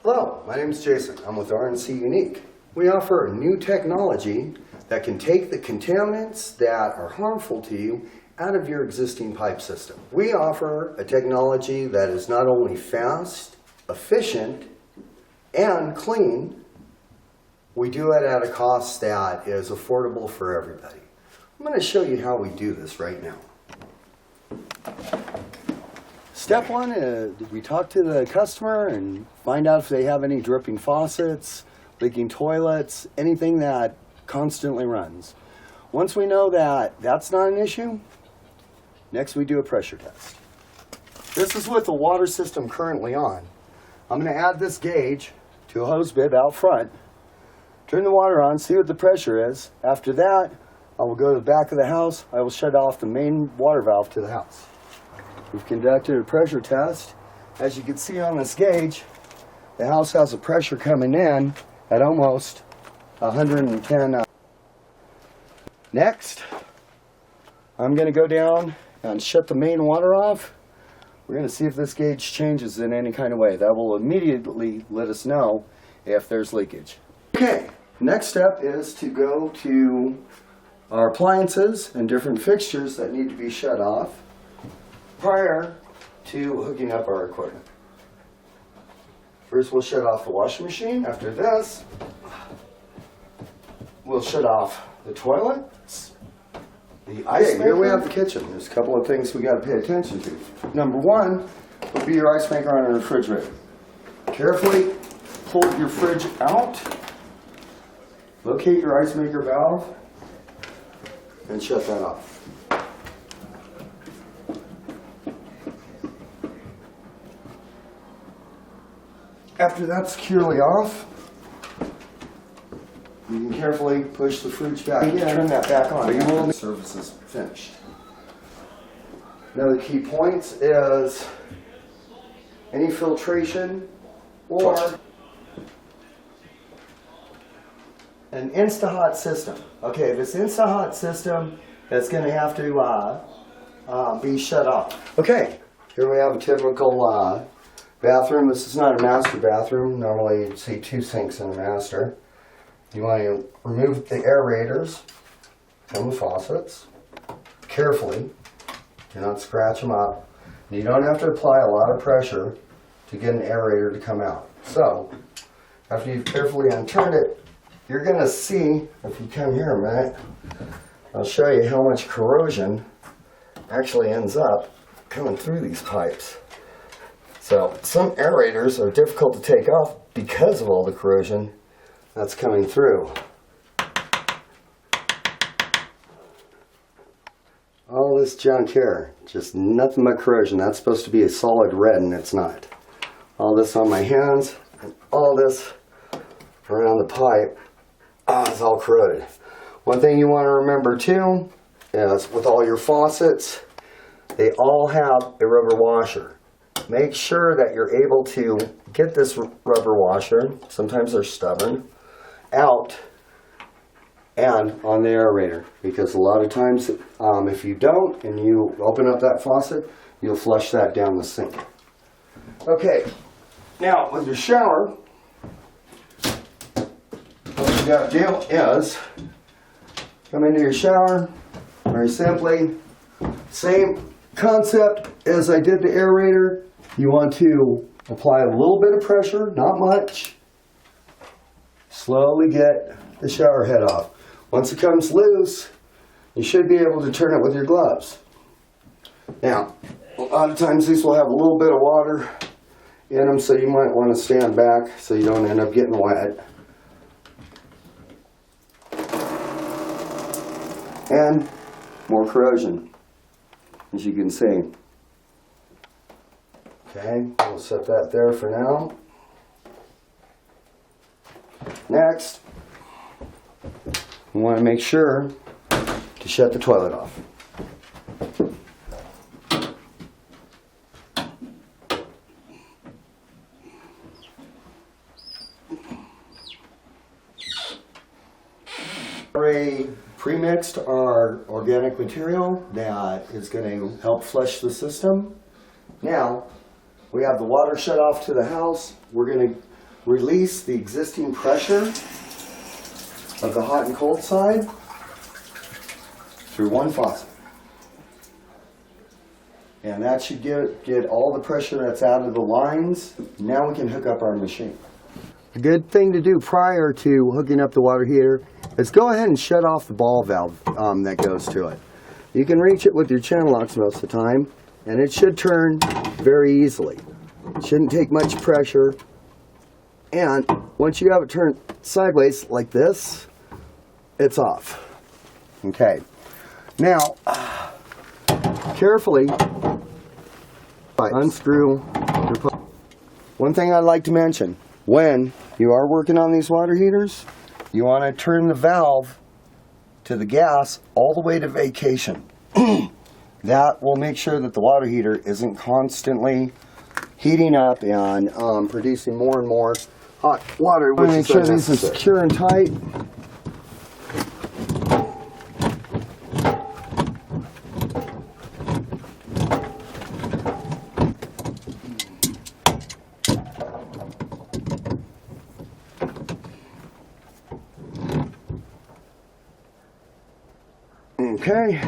Hello, my name is Jason. I'm with R&C Unique. We offer a new technology that can take the contaminants that are harmful to you out of your existing pipe system. We offer a technology that is not only fast, efficient, and clean. We do it at a cost that is affordable for everybody. I'm going to show you how we do this right now. Step one is we talk to the customer and find out if they have any dripping faucets, leaking toilets, anything that constantly runs. Once we know that that's not an issue, next we do a pressure test. This is with the water system currently on. I'm going to add this gauge to a hose bib out front, turn the water on, see what the pressure is. After that, I will go to the back of the house. I will shut off the main water valve to the house. We've conducted a pressure test. As you can see on this gauge, the house has a pressure coming in at almost 110. Next, I'm going to go down and shut the main water off. We're going to see if this gauge changes in any kind of way. That will immediately let us know if there's leakage. Okay, next step is to go to our appliances and different fixtures that need to be shut off prior to hooking up our equipment. First, we'll shut off the washing machine. After this, we'll shut off the toilet, the ice maker. Here we have the kitchen. There's a couple of things we got to pay attention to. Number one would be your ice maker on a refrigerator. Carefully pull your fridge out, locate your ice maker valve, and shut that off. After that's securely off, you can carefully push the fridge back in. Turn that back on. But you will. The service is finished. Another key point is any filtration or an InstaHot system. Okay, this InstaHot system is going to have to be shut off. Okay, here we have a typical bathroom. This is not a master bathroom. Normally you'd see two sinks in a master. You want to remove the aerators from the faucets carefully. Do not scratch them up. And you don't have to apply a lot of pressure to get an aerator to come out. So, after you've carefully unturned it, you're going to see, if you come here a minute, I'll show you how much corrosion actually ends up coming through these pipes. So some aerators are difficult to take off because of all the corrosion that's coming through. All this junk here, just nothing but corrosion. That's supposed to be a solid red and it's not. All this on my hands and all this around the pipe is all corroded. One thing you want to remember too is with all your faucets, they all have a rubber washer. Make sure that you're able to get this rubber washer, sometimes they're stubborn, out and on the aerator. Because a lot of times if you don't and you open up that faucet, you'll flush that down the sink. Okay, now with your shower, what you got to do is come into your shower, very simply, same concept as I did the aerator. You want to apply a little bit of pressure, not much. Slowly get the shower head off. Once it comes loose, you should be able to turn it with your gloves. Now, a lot of times these will have a little bit of water in them, so you might want to stand back so you don't end up getting wet. And more corrosion, as you can see. Okay, we'll set that there for now. Next, we want to make sure to shut the toilet off. We pre-mixed our organic material that is going to help flush the system. Now, we have the water shut off to the house. We're going to release the existing pressure of the hot and cold side through one faucet. And that should get all the pressure that's out of the lines. Now we can hook up our machine. A good thing to do prior to hooking up the water heater is go ahead and shut off the ball valve that goes to it. You can reach it with your channel locks most of the time, and it should turn very easily. It shouldn't take much pressure. And once you have it turned sideways like this, it's off. Okay. Now, carefully unscrew your plug. One thing I'd like to mention, when you are working on these water heaters, you want to turn the valve to the gas all the way to vacation. That will make sure that the water heater isn't constantly heating up and producing more and more hot water. Make sure these are secure and tight. Okay,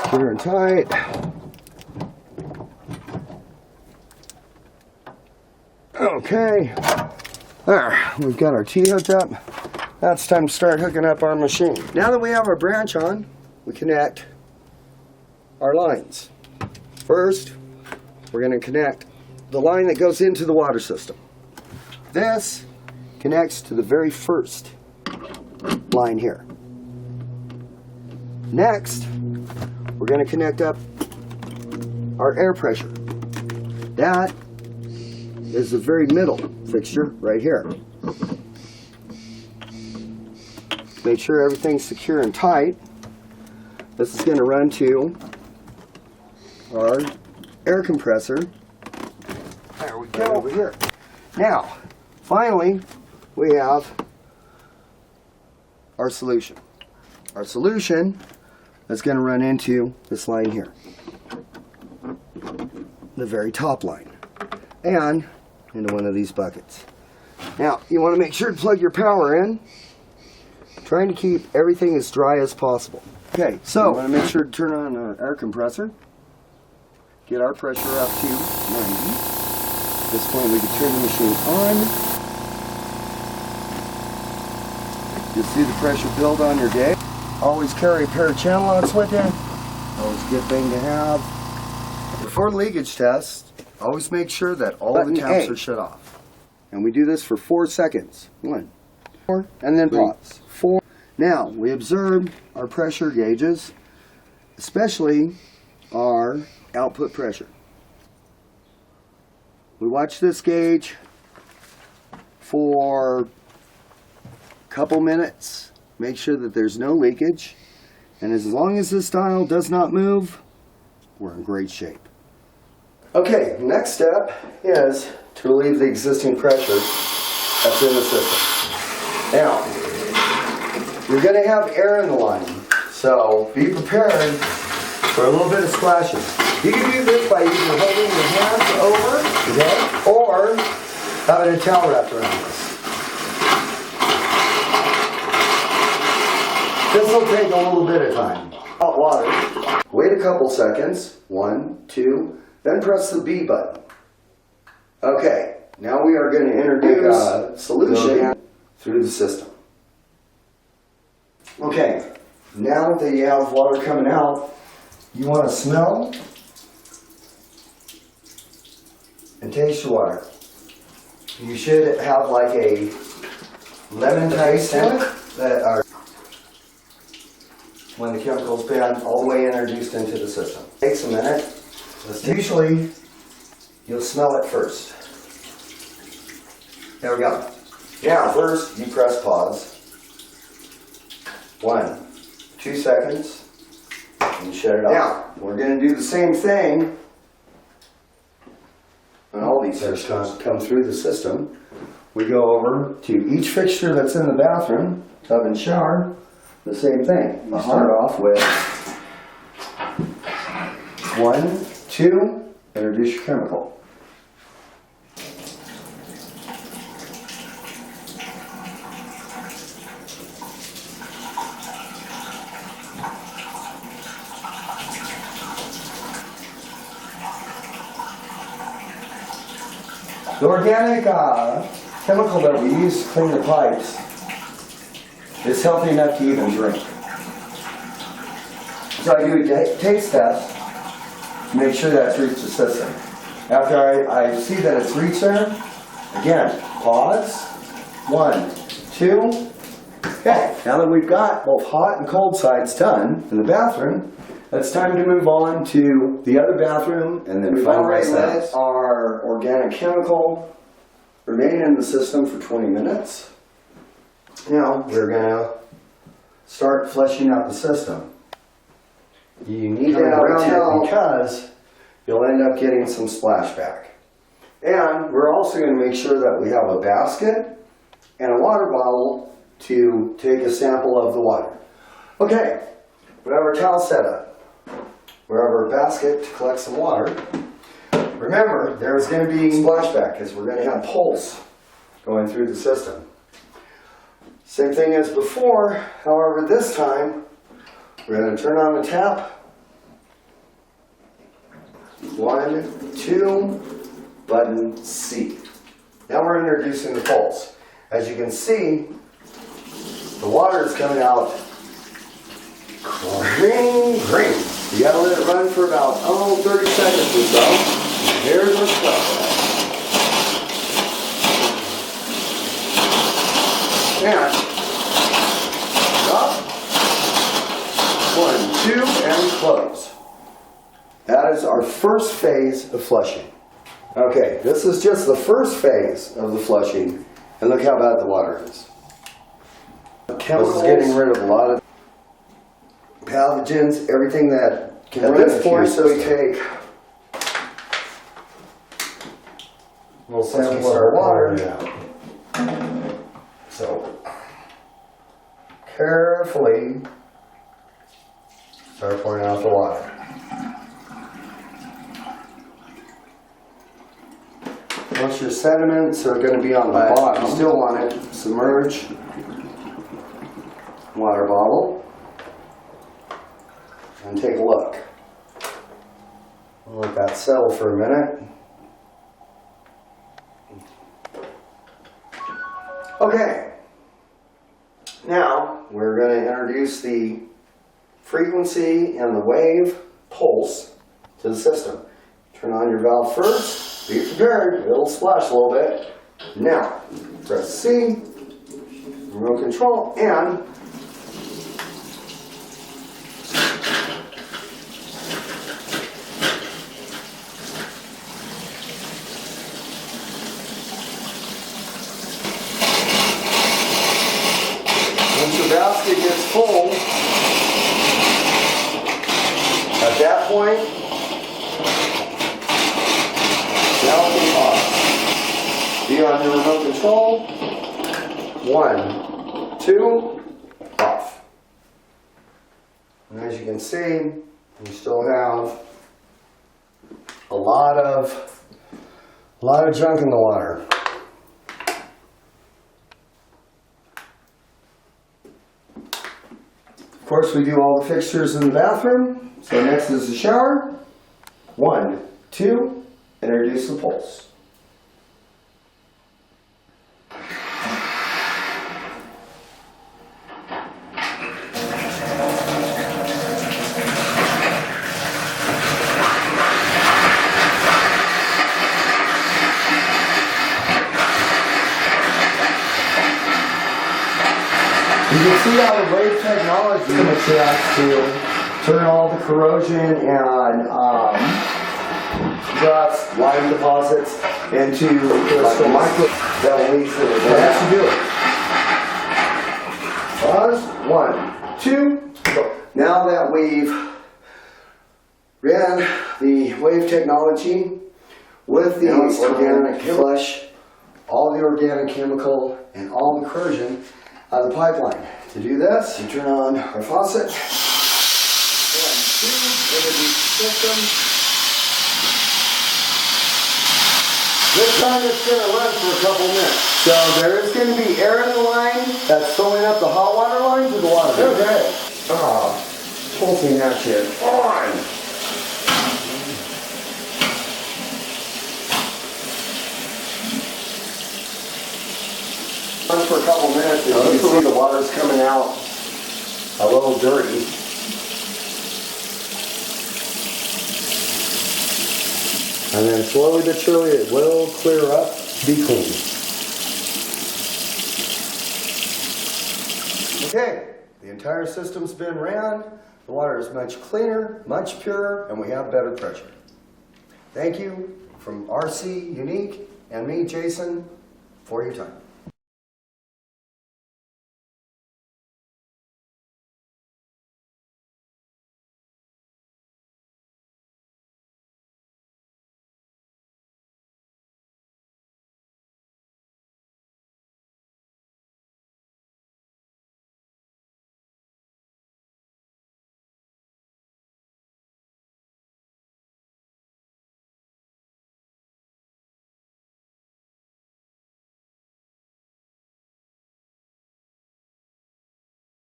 secure and tight. Okay, there, we've got our T hooked up. Now it's time to start hooking up our machine. Now that we have our branch on, we connect our lines. First, we're going to connect the line that goes into the water system. This connects to the very first line here. Next, we're going to connect up our air pressure. That is the very middle fixture right here. Make sure everything's secure and tight. This is going to run to our air compressor. There we go, right over here. Now, finally, we have our solution. Our solution is going to run into this line here, the very top line, and into one of these buckets. Now, you want to make sure to plug your power in, trying to keep everything as dry as possible. Okay, so we want to make sure to turn on our air compressor, get our pressure up to 90. At this point, we can turn the machine on. You'll see the pressure build on your day. Always carry a pair of channel locks with you. Always a good thing to have. Before leakage test, always make sure that all the taps are shut off. And we do this for 4 seconds. 1, 4, and then pause. 4. Now, we observe our pressure gauges, especially our output pressure. We watch this gauge for a couple minutes. Make sure that there's no leakage, and as long as this dial does not move, we're in great shape. Okay, next step is to relieve the existing pressure that's in the system. Now, you're going to have air in the line, so be prepared for a little bit of splashing. You can do this by either holding your hands over, okay, or having a towel wrapped around this. This will take a little bit of time. Hot water. Wait a couple seconds. 1, 2, then press the B button. Okay, now we are going to introduce a solution through the system. Okay, now that you have water coming out, you want to smell and taste the water. You should have like a lemon taste scent that are when the chemical's been all the way introduced into the system. It takes a minute. Usually, you'll smell it first. There we go. Now, first, you press pause. 1, 2 seconds, and shut it off. Now, we're going to do the same thing when all these fixtures come through the system. We go over to each fixture that's in the bathroom, tub and shower. The same thing. You start off with 1, 2, introduce your chemical. The organic chemical that we use to clean the pipes is healthy enough to even drink. So I do a taste test to make sure that's reached the system. After I see that it's reached there, again, pause. 1, 2. Okay, now that we've got both hot and cold sides done in the bathroom, it's time to move on to the other bathroom and then finalize that. Our organic chemical remain in the system for 20 minutes. Now we're going to start flushing out the system. You need to around it because you'll end up getting some splashback. And we're also going to make sure that we have a basket and a water bottle to take a sample of the water. Okay, we have our towel set up. We have our basket to collect some water. Remember, there's going to be splashback because we're going to have pulse going through the system. Same thing as before, however this time, we're going to turn on the tap. 1, 2, button C. Now we're introducing the pulse. As you can see, the water is coming out green, green. You gotta let it run for about 30 seconds or so. Here's our stuff. And stop. 1, 2, and close. That is our first phase of flushing. Okay, this is just the first phase of the flushing, and look how bad the water is. This is getting rid of a lot of pathogens, everything that can run into your system. We take a little sample of our water now. So, carefully start pouring out the water. Once your sediments are going to be on the bottom, you still want it, submerge water bottle and take a look. We'll let that settle for a minute. Okay, now we're going to introduce the frequency and the wave pulse to the system. Turn on your valve first. Be prepared, it'll splash a little bit. Now, press C, remote control, and once your basket gets full, at that point, be on your remote control. 1, 2, off. And as you can see, you still have a lot of junk in the water. Of course, we do all the fixtures in the bathroom. So next is the shower. 1, 2, introduce the pulse. You can see how the wave technology is going to turn all the corrosion and dust, lime deposits into crystal micro that will lead to the gas to do it. Pause. 1, 2, go. Now that we've ran the wave technology with the organic flush, all the organic chemical and all the corrosion out of the pipeline. To do this, you turn on our faucet. 1, 2, introduce the system. This time it's going to run for a couple minutes. So there is going to be air in the line that's filling up the hot water line to the water. Okay. Pulsing that shit on. can see the water's coming out a little dirty. And then slowly but surely it will clear up, be clean. Okay, the entire system's been ran. The water is much cleaner, much purer, and we have better pressure. Thank you from R&C Unique and me, Jason, for your time.